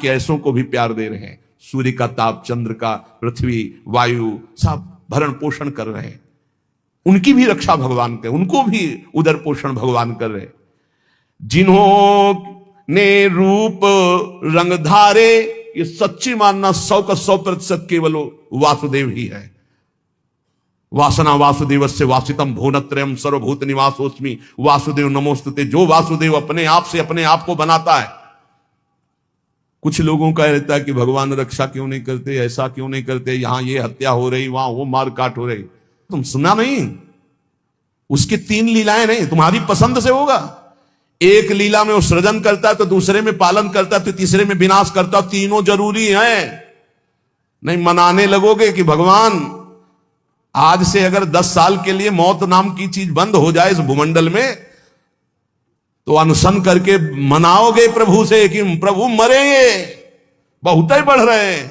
के ऐसों को भी प्यार दे रहे हैं। सूर्य का ताप, चंद्र का, पृथ्वी, वायु, सब भरण पोषण कर रहे हैं। उनकी भी रक्षा भगवान कर, उनको भी उदर पोषण भगवान कर रहे। जिन्होंने रूप रंग धारे, ये सच्ची मानना 100 का 100% केवल वासुदेव ही है। वासना वासुदेवस्य वासितम भुवनत्रयम् सर्वभूत निवासोस्मि वासुदेव नमोस्तुते। जो वासुदेव अपने आप से अपने आप को बनाता है। कुछ लोगों का रहता है कि भगवान रक्षा क्यों नहीं करते, ऐसा क्यों नहीं करते, यहां ये हत्या हो रही, वहां वो मार काट हो रही। तुम सुना नहीं? उसकी 3 लीलाएं नहीं, तुम्हारी पसंद से होगा। एक लीला में वो सृजन करता है, तो दूसरे में पालन करता है, तो तीसरे में विनाश करता है। तीनों जरूरी हैं। नहीं मनाने लगोगे कि भगवान आज से अगर 10 साल के लिए मौत नाम की चीज बंद हो जाए इस भूमंडल में, तो अनशन करके मनाओगे प्रभु से कि प्रभु मरेंगे, बहुत ही बढ़ रहे हैं।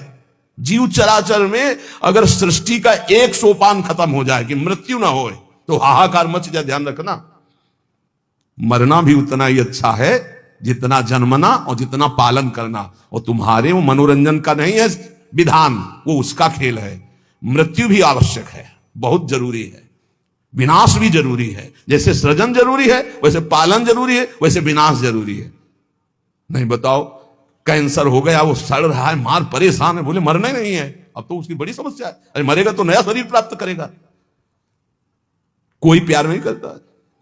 जीव चराचर में अगर सृष्टि का एक सोपान खत्म हो जाए कि मृत्यु ना हो, तो हाहाकार मच जाए। ध्यान रखना, मरना भी उतना ही अच्छा है जितना जन्मना और जितना पालन करना। और तुम्हारे वो मनोरंजन का नहीं है विधान, वो उसका खेल है। मृत्यु भी आवश्यक है, बहुत जरूरी है। विनाश भी जरूरी है। जैसे सृजन जरूरी है, वैसे पालन जरूरी है, वैसे विनाश जरूरी है। नहीं बताओ, कैंसर हो गया, वो सड़ रहा है, मार परेशान है, बोले मरना ही नहीं है, अब तो उसकी बड़ी समस्या है। अरे मरेगा तो नया शरीर प्राप्त करेगा। कोई प्यार नहीं करता,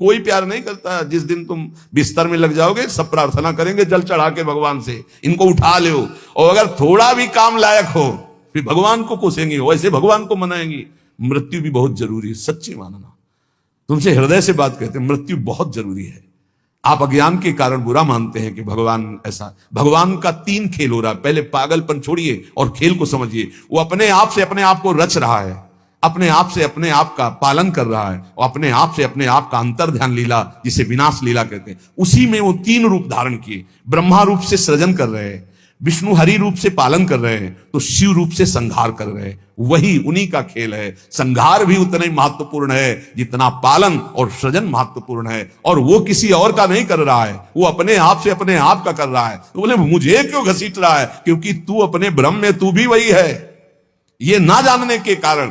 कोई प्यार नहीं करता। जिस दिन तुम बिस्तर में लग जाओगे, सब प्रार्थना करेंगे जल चढ़ा के भगवान से, इनको उठा लो। और अगर थोड़ा भी काम लायक हो, फिर भगवान को कोसेंगे, वैसे भगवान को मनाएंगे। मृत्यु भी बहुत जरूरी है, सच्ची मानना। तुमसे हृदय से बात कहते हैं, मृत्यु बहुत जरूरी है। आप अज्ञान के कारण बुरा मानते हैं कि भगवान ऐसा। भगवान का 3 खेल हो रहा है। पहले पागलपन छोड़िए और खेल को समझिए। वो अपने आप से अपने आप को रच रहा है, अपने आप से अपने आप का पालन कर रहा है, और अपने आप से अपने आप का अंतर ध्यान लीला, जिसे विनाश लीला कहते हैं, उसी में वो 3 रूप धारण किए। ब्रह्मा रूप से सृजन कर रहे हैं, विष्णु हरि रूप से पालन कर रहे हैं, तो शिव रूप से संहार कर रहे हैं। वही उन्हीं का खेल है। संहार भी उतना ही महत्वपूर्ण है जितना पालन और सृजन महत्वपूर्ण है। और वो किसी और का नहीं कर रहा है, वो अपने आप से अपने आप का कर रहा है। तो बोले मुझे क्यों घसीट रहा है? क्योंकि तू अपने ब्रह्म में तू भी वही है। ये ना जानने के कारण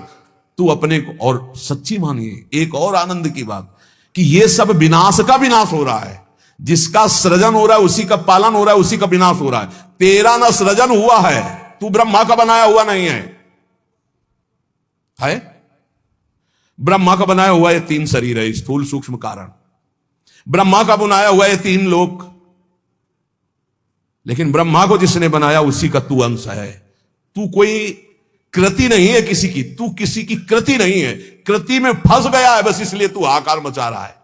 तू अपने को, और सच्ची मानिए एक और आनंद की बात, कि ये सब विनाश का विनाश हो रहा है। जिसका सृजन हो रहा है उसी का पालन हो रहा है, उसी का विनाश हो रहा है। तेरा ना सृजन हुआ है, तू ब्रह्मा का बनाया हुआ नहीं है। ब्रह्मा का बनाया हुआ ये 3 शरीर है, स्थूल सूक्ष्म कारण। ब्रह्मा का बनाया हुआ ये 3 लोक। लेकिन ब्रह्मा को जिसने बनाया उसी का तू अंश है। तू कोई कृति नहीं है किसी की, तू किसी की कृति नहीं है। कृति में फंस गया है बस, इसलिए तू हाहाकार मचा रहा है।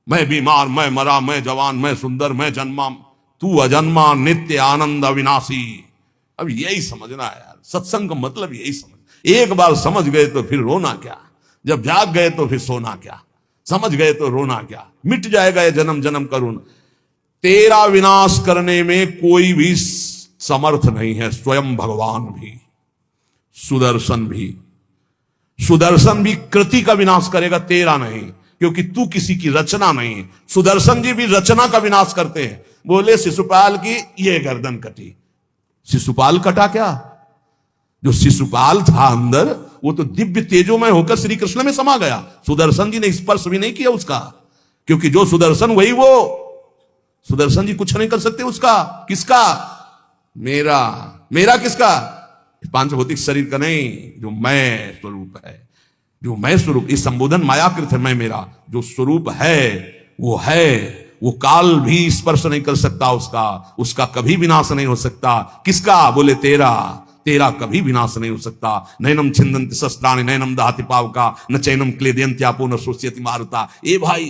मैं बीमार, मैं मरा, मैं जवान, मैं सुंदर, मैं जन्मा। तू अजन्मा, नित्य आनंद अविनाशी। अब यही समझना है यार, सत्संग का मतलब यही समझ। एक बार समझ गए तो फिर रोना क्या, जब जाग गए तो फिर सोना क्या, समझ गए तो रोना क्या, मिट जाएगा ये जन्म जन्म का रोना। तेरा विनाश करने में कोई भी समर्थ नहीं है, स्वयं भगवान भी, सुदर्शन भी। सुदर्शन भी कृति का विनाश करेगा, तेरा नहीं, क्योंकि तू किसी की रचना नहीं। सुदर्शन जी भी रचना का विनाश करते हैं। बोले शिशुपाल की ये गर्दन कटी, शिशुपाल कटा क्या? जो शिशुपाल था अंदर, वो तो दिव्य तेजोमय होकर श्री कृष्ण में समा गया। सुदर्शन जी ने स्पर्श भी नहीं किया उसका, क्योंकि जो सुदर्शन वही वो। सुदर्शन जी कुछ नहीं कर सकते उसका। किसका? मेरा। मेरा किसका? पांचभौतिक शरीर का नहीं, जो मैं स्वरूप है, जो मैं स्वरूप। इस संबोधन मायाकृत है, मैं मेरा। जो स्वरूप है वो है, वो काल भी स्पर्श नहीं कर सकता उसका, उसका कभी विनाश नहीं हो सकता। किसका? बोले तेरा। तेरा कभी विनाश नहीं हो सकता। नैनम छिंदन्ति शस्त्राणि नैनम दहति पावका न चैनम क्लेदयन्त्यापो न शोष्यति मारुता। ए भाई,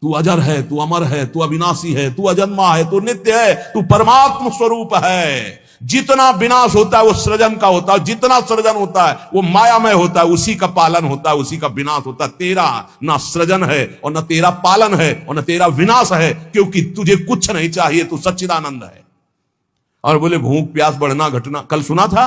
तू अजर है, तू अमर है, तू अविनाशी है, तू अजन्मा है, तू नित्य है, तू परमात्म स्वरूप है। जितना विनाश होता है वो सृजन का होता है, जितना सृजन होता है वो मायामय होता है, उसी का पालन होता है, उसी का विनाश होता है। तेरा ना सृजन है और न तेरा पालन है और न तेरा विनाश है, क्योंकि तुझे कुछ नहीं चाहिए, तू सच्चिदानंद है। और बोले भूख प्यास बढ़ना घटना, कल सुना था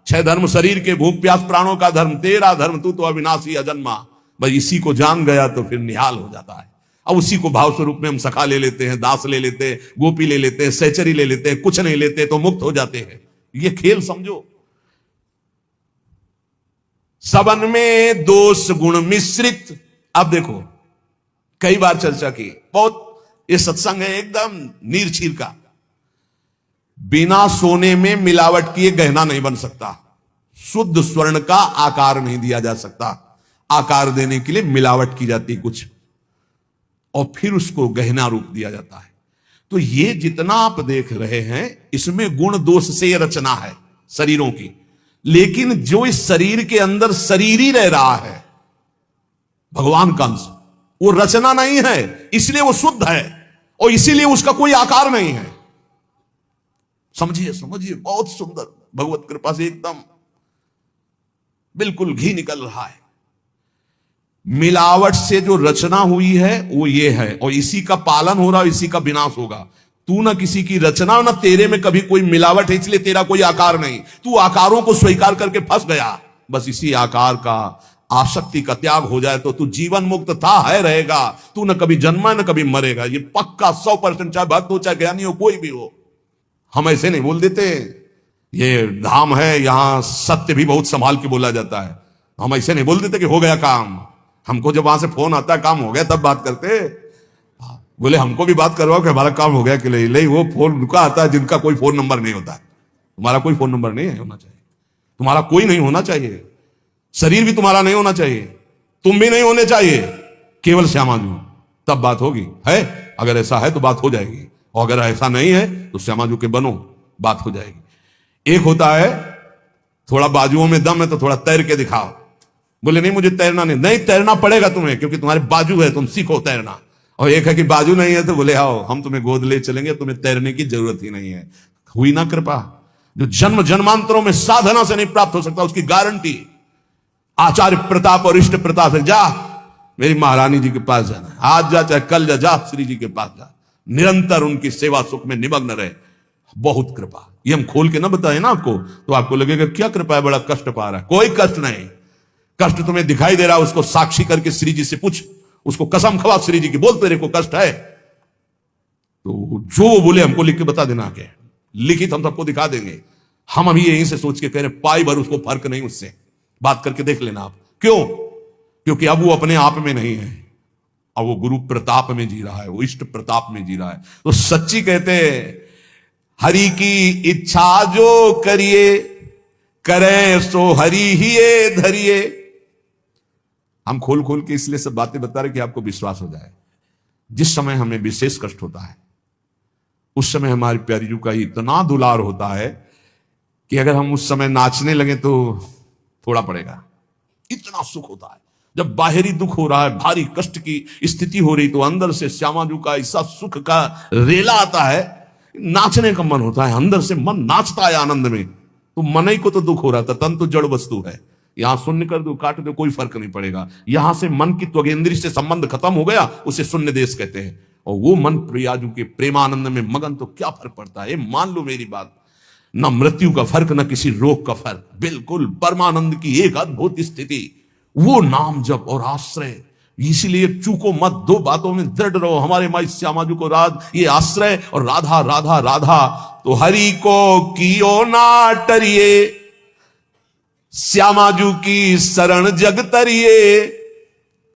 6 धर्म शरीर के, भूख प्यास प्राणों का धर्म, तेरा धर्म, तू तो अविनाशी अजन्मा। भाई इसी को जान गया तो फिर निहाल हो जाता है। अब उसी को भाव स्वरूप में हम सखा ले लेते हैं, दास ले लेते हैं, गोपी ले लेते हैं, सहचरी ले लेते हैं, कुछ नहीं लेते तो मुक्त हो जाते हैं। ये खेल समझो। सबन में दोष गुण मिश्रित। अब देखो, कई बार चर्चा की, बहुत ये सत्संग है एकदम नीर चीर का। बिना सोने में मिलावट किए गहना नहीं बन सकता। शुद्ध स्वर्ण का आकार नहीं दिया जा सकता। आकार देने के लिए मिलावट की जाती कुछ, और फिर उसको गहना रूप दिया जाता है। तो ये जितना आप देख रहे हैं, इसमें गुण दोष से यह रचना है शरीरों की। लेकिन जो इस शरीर के अंदर शरीर ही रह रहा है, भगवान का अंश, वो रचना नहीं है, इसलिए वो शुद्ध है और इसीलिए उसका कोई आकार नहीं है। समझिए समझिए, बहुत सुंदर, भगवत कृपा से एकदम बिल्कुल घी निकल रहा है। मिलावट से जो रचना हुई है वो ये है, और इसी का पालन हो रहा है, इसी का विनाश होगा। तू ना किसी की रचना, ना तेरे में कभी कोई मिलावट है, इसलिए तेरा कोई आकार नहीं। तू आकारों को स्वीकार करके फंस गया। बस इसी आकार का, आसक्ति का त्याग हो जाए तो तू जीवन मुक्त था, है, रहेगा। तू न कभी जन्मा न कभी मरेगा। ये पक्का 100%, चाहे भक्त हो चाहे ज्ञानी हो, कोई भी हो। हम ऐसे नहीं बोल देते, ये धाम है यहां सत्य भी बहुत संभाल के बोला जाता है। हम ऐसे नहीं बोल देते कि हो गया काम। हमको जब वहां से फोन आता है काम हो गया तब बात करते। बोले हमको भी बात करवाओ कि हमारा काम हो गया कि नहीं। वो फोन उनका आता है जिनका कोई फोन नंबर नहीं होता है। तुम्हारा कोई फोन नंबर नहीं है, होना चाहिए। तुम्हारा कोई नहीं होना चाहिए, शरीर भी तुम्हारा नहीं होना चाहिए, तुम भी नहीं होने चाहिए, केवल श्यामा जी, तब बात होगी। है अगर ऐसा है तो बात हो जाएगी, और अगर ऐसा नहीं है तो श्यामा जी के बनो, बात हो जाएगी। एक होता है थोड़ा बाजुओं में दम है तो थोड़ा तैर के दिखाओ। बोले नहीं मुझे तैरना नहीं तैरना पड़ेगा तुम्हें, क्योंकि तुम्हारे बाजू है, तुम सीखो तैरना। और एक है कि बाजू नहीं है तो बोले आओ हम तुम्हें गोद ले चलेंगे, तुम्हें तैरने की जरूरत ही नहीं है। हुई ना कृपा। जो जन्म जन्मांतरों में साधना से नहीं प्राप्त हो सकता, उसकी गारंटी आचार्य प्रताप और इष्ट प्रताप है। जा मेरी महारानी जी के पास जाना, आज जा चाहे कल जा श्री जी के पास जा, निरंतर उनकी सेवा सुख में निमग्न रहे। बहुत कृपा। ये हम खोल के ना बताए ना आपको तो आपको लगेगा क्या कृपा है, बड़ा कष्ट पा रहा है। कोई कष्ट नहीं। कष्ट तुम्हें दिखाई दे रहा है, उसको साक्षी करके श्री जी से पूछ, उसको कसम खवा श्री जी की, बोल तेरे को कष्ट है तो जो वो बोले हमको लिख के बता देना। आके लिखित हम सबको दिखा देंगे। हम अभी यहीं से सोच के कह रहे पाई भर उसको फर्क नहीं, उससे बात करके देख लेना आप। क्यों? क्योंकि अब वो अपने आप में नहीं है, अब वो गुरु प्रताप में जी रहा है, वो इष्ट प्रताप में जी रहा है। तो सच्ची कहते हरि की इच्छा जो करिए, करें सो हरि ही धरिए। हम खोल खोल के इसलिए सब बातें बता रहे कि आपको विश्वास हो जाए। जिस समय हमें विशेष कष्ट होता है उस समय हमारी प्यारी जू का इतना दुलार होता है कि अगर हम उस समय नाचने लगे तो थोड़ा पड़ेगा। इतना सुख होता है। जब बाहरी दुख हो रहा है, भारी कष्ट की स्थिति हो रही, तो अंदर से श्यामा जू का ऐसा सुख का रेला आता है, नाचने का मन होता है। अंदर से मन नाचता है आनंद में। तो मन ही को तो दुख हो रहा था, तन तो जड़ वस्तु है। यहां शून्य कर दो, काट दो, कोई फर्क नहीं पड़ेगा। यहां से मन की त्वगेंद्री से संबंध खत्म हो गया, उसे शून्य देश कहते हैं। और वो मन प्रियाजू के प्रेमानंद में मगन, तो क्या फर्क पड़ता है। मान लो मेरी बात, न मृत्यु का फर्क, न किसी रोग का फर्क, बिल्कुल परमानंद की एक अद्भुत स्थिति। वो नाम जप और आश्रय, इसीलिए चूको मत, दो बातों में दृढ़ रहो। हमारे माई श्यामा जी को राज ये आश्रय और राधा राधा राधा। तो हरि को कियो ना टरिए, श्यामा जू की शरण जग तरिए।